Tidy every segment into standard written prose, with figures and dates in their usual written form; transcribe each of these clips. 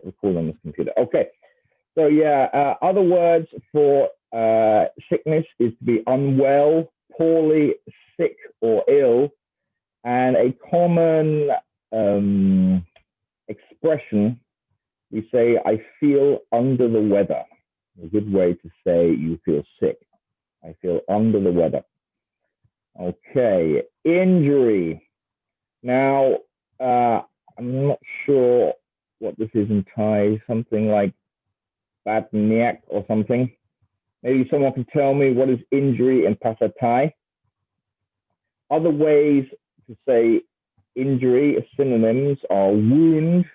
record on this computer. Okay, so yeah, other words for sickness is to be unwell, poorly, sick, or ill. And a common expression, we say, I feel under the weather. A good way to say you feel sick. I feel under the weather. Okay, injury. Now, I'm not sure what this is in Thai, something like bad neck or something. Maybe someone can tell me what is injury in Pasa Thai. Other ways to say injury, synonyms are wound,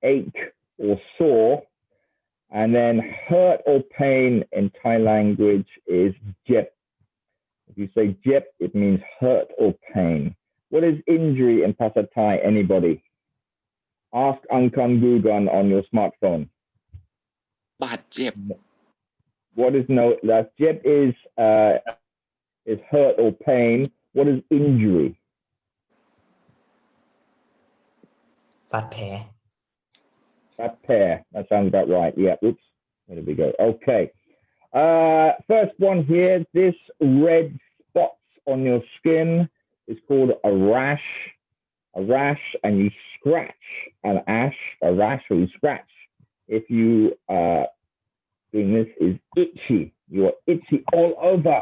ache, or sore. And then hurt or pain in Thai language is jep. If you say jep, it means hurt or pain. What is injury in Pasa Thai? Anybody? Ask Angkan Gugan on your smartphone. บาดเจ็บ What is no? That jep is hurt or pain. What is injury? บาดแผล That pair. That sounds about right. Yeah. Oops. There we go. Okay. First one here. This red spots on your skin is called a rash. A rash, and you scratch an ash. A rash, or you scratch. If you doing this is itchy. You are itchy all over.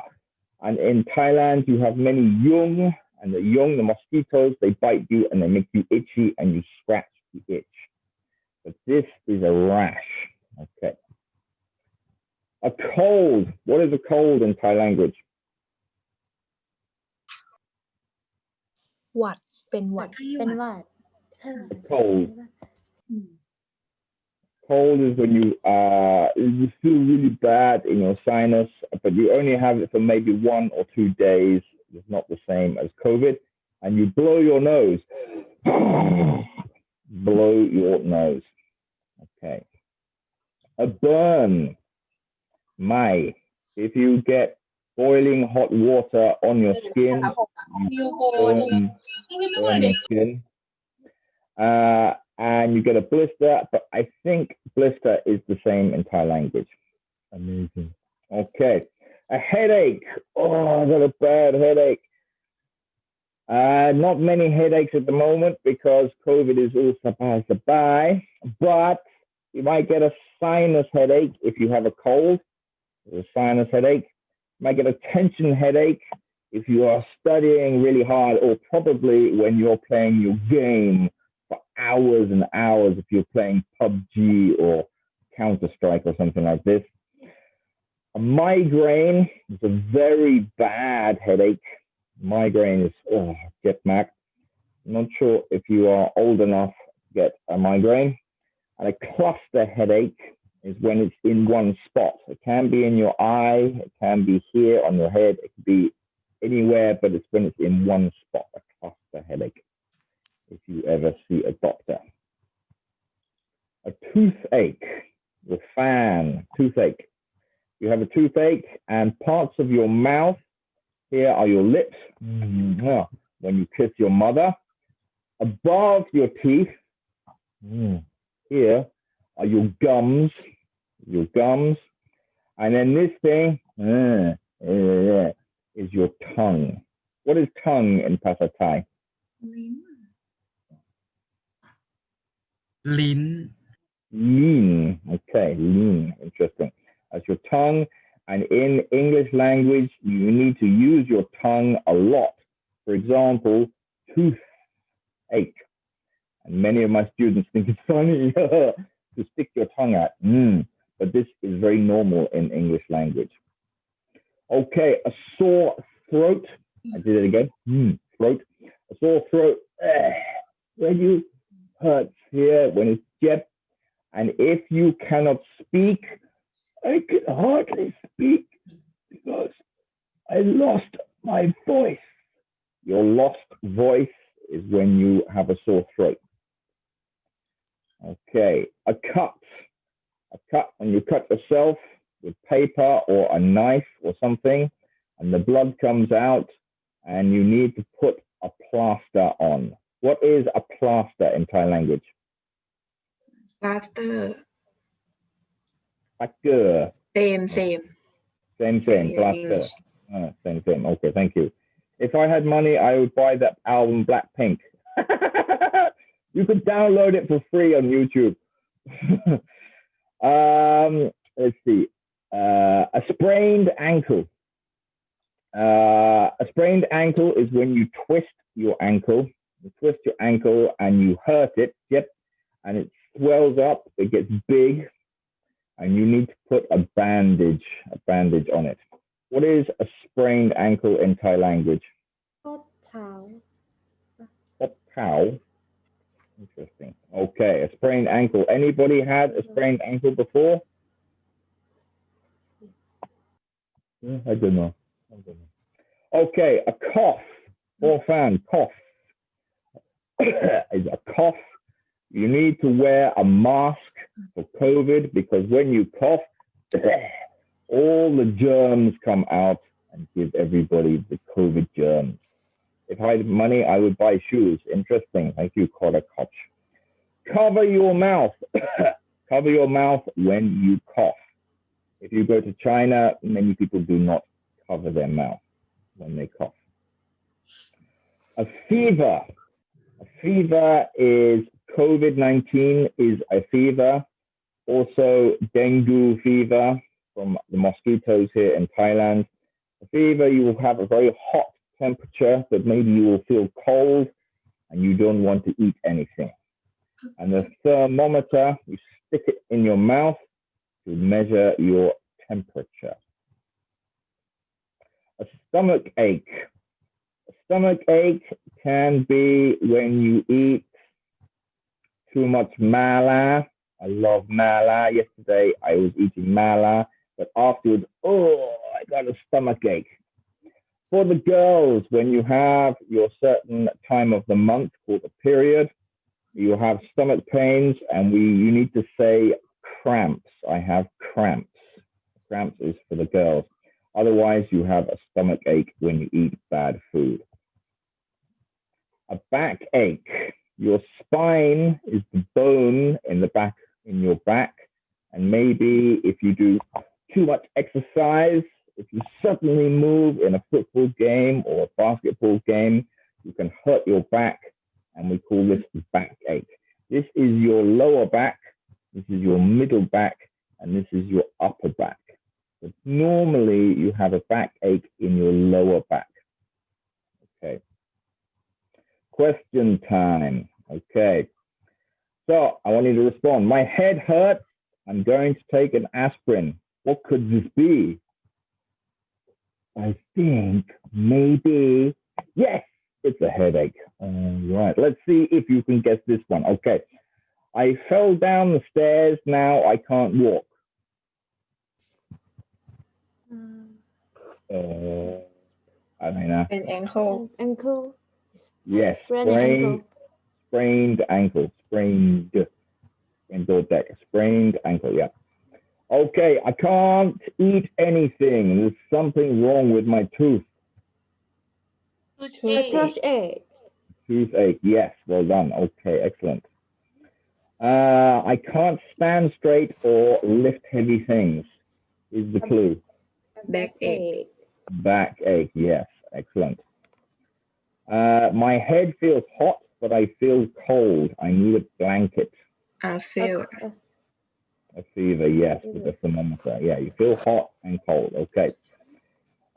And in Thailand, you have many yung, and the yung, the mosquitoes, they bite you and they make you itchy, and you scratch the itch. But this is a rash. Okay. A cold. What is a cold in Thai language? หวัดเป็นหวัด เป็นหวัด Cold. Cold is when you feel really bad in your sinus, but you only have it for maybe 1 or 2 days. It's not the same as COVID. And you blow your nose. Blow your nose. Okay. A burn. Mai. If you get boiling hot water on your skin, you burn your skin. And you get a blister, but I think blister is the same in Thai language. Amazing. Okay. A headache. Oh, I got a bad headache. Not many headaches at the moment because COVID is all sabai, but you might get a sinus headache if you have a cold. A sinus headache. You might get a tension headache if you are studying really hard, or probably when you're playing your game for hours and hours, if you're playing PUBG or Counter-Strike or something like this. A migraine is a very bad headache. Migraine is, get Mac. I'm not sure if you are old enough to get a migraine. And a cluster headache is when it's in one spot. It can be in your eye, it can be here on your head, it can be anywhere, but it's when it's in one spot, a cluster headache, if you ever see a doctor. A toothache, the fan, toothache. You have a toothache and parts of your mouth, here are your lips, when you kiss your mother. Above your teeth, here are your gums, and then this thing is your tongue. What is tongue in Pasa Thai? ลิ้น Lean. Okay, lean. Interesting. That's your tongue. And in English language, you need to use your tongue a lot. For example, toothache. And many of my students think it's funny to stick your tongue out. But this is very normal in English language. Okay, a sore throat. I did it again. Throat. A sore throat. When you hurts here, when it's jet. And if you cannot speak, I can hardly speak because I lost my voice. Your lost voice is when you have a sore throat. Okay, a cut. A cut when you cut yourself with paper or a knife or something, and the blood comes out, and you need to put a plaster on. What is a plaster in Thai language? faster Plaster. same Same, Same plaster. English. Same. Okay, thank you. If I had money, I would buy that album Blackpink. You could download it for free on YouTube. Let's see. A sprained ankle. A sprained ankle is when you twist your ankle. You twist your ankle and you hurt it. Yep. And it swells up. It gets big. And you need to put a bandage on it. What is a sprained ankle in Thai language? ข้อเท้า Hop cow. Interesting. Okay, a sprained ankle. Anybody had a sprained ankle before? I don't know. Okay, a cough. Or fan, cough. Is a cough. You need to wear a mask for COVID because when you cough, all the germs come out and give everybody the COVID germs. If I had money, I would buy shoes. Interesting. Thank you, Carter Koch. Cover your mouth. Cover your mouth when you cough. If you go to China, many people do not cover their mouth when they cough. A fever. A fever is COVID-19 is a fever. Also, dengue fever from the mosquitoes here in Thailand. A fever, you will have a very hot temperature, but maybe you will feel cold and you don't want to eat anything. And the thermometer, you stick it in your mouth to measure your temperature. A stomach ache. A stomach ache can be when you eat too much mala. I love mala. Yesterday I was eating mala, but afterwards, I got a stomach ache. For the girls, when you have your certain time of the month called a period, you have stomach pains and you need to say cramps. I have cramps. Cramps is for the girls. Otherwise, you have a stomach ache when you eat bad food. A backache. Your spine is the bone in the back, in your back. And maybe if you do too much exercise, if you suddenly move in a football game or a basketball game, you can hurt your back, and we call this backache. This is your lower back, this is your middle back, and this is your upper back. But normally you have a backache in your lower back. Okay. Question time. Okay. So I want you to respond. My head hurts. I'm going to take an aspirin. What could this be? I think maybe, yes, it's a headache. All right, let's see if you can guess this one. Okay, I fell down the stairs, now I can't walk. I mean, An ankle. ankle yes, sprained ankle, sprained ankle, yeah. Okay, I can't eat anything. There's something wrong with my tooth. toothache Toothache, yes, well done. Okay, excellent. I can't stand straight or lift heavy things is the clue. Backache. Backache, yes, excellent. My head feels hot, but I feel cold. I need a blanket. I feel A fever, yes, with the thermometer. Yeah, you feel hot and cold. Okay.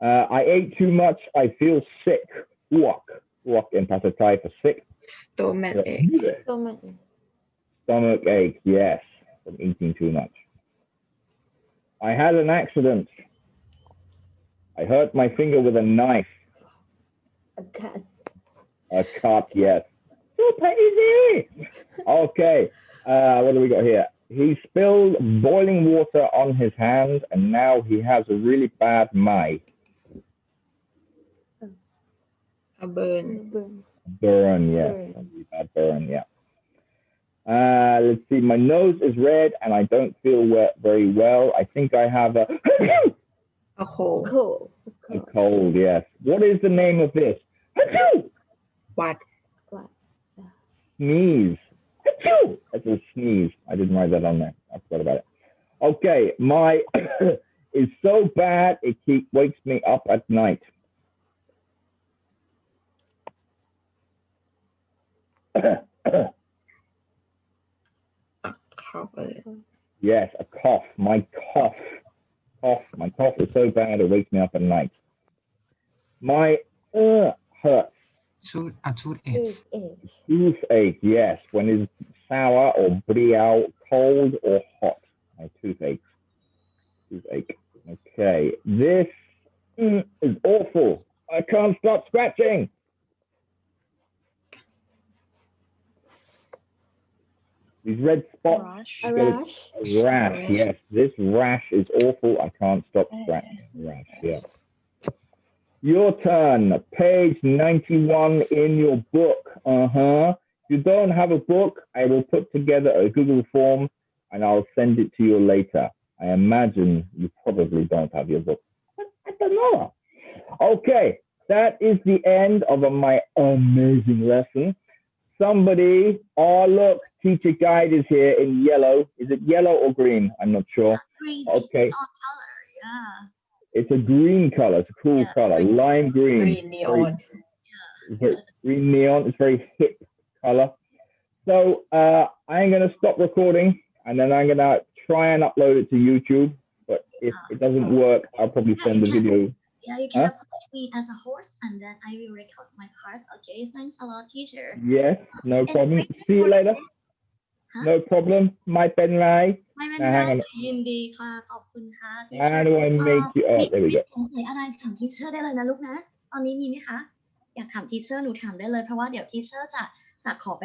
I ate too much. I feel sick. Uok in Pasatay for sick. stomachache. Stomach ache, yes, from eating too much. I had an accident. I hurt my finger with a knife. a cat A cut, yes. Super easy. Okay. What do we got here? He spilled boiling water on his hand, and now he has a really bad mai. A burn. Burn, yes. Really bad burn, yeah. Let's see. My nose is red, and I don't feel very well. I think I have a cold. a cold, yes. What is the name of this? What? Sneeze. Achoo! That's a sneeze. I didn't write that on there. I forgot about it. Okay, my is so bad it wakes me up at night. cover. Yes, a cough. My cough. My cough is so bad it wakes me up at night. My hurts. ชูดเอ เอ ช กเอก Toothache, yes, when it's sour or briao, cold or hot. My toothache. Okay, this is awful. I can't stop scratching. These red spots. Rush. a Get it? rush A rash, yes. This rash is awful. I can't stop scratching. Rash, yeah. Your turn. Page 91 in your book. If you don't have a book, I will put together a Google form and I'll send it to you later. I imagine you probably don't have your book. I don't know. Okay, that is the end of my amazing lesson. Somebody, oh look, teacher guide is here in yellow. Is it yellow or green? I'm not sure. Green Okay. is not color. Yeah. It's a green color. It's a cool Yeah, color. green. Lime green. Green neon. Green neon. It's very hip color. So I'm going to stop recording and then I'm going to try and upload it to YouTube. But if it doesn't work, I'll probably send the video. Yeah, you can Huh? approach me as a host and then I will record my part. Okay, thanks a lot, teacher. Yes, no problem. See you later. No problem. My pen line. ไม่เป็น Now ไร hang on. ยินดีค่ะ ขอบคุณค่ะ How do I make you? Oh, there we go. สงสัยอะไรถามทีเชอร์ได้เลยนะลูกนะ ตอนนี้มีไหมคะ อยากถามทีเชอร์หนูถามได้เลยเพราะว่าเดี๋ยวทีเชอร์จะขอไป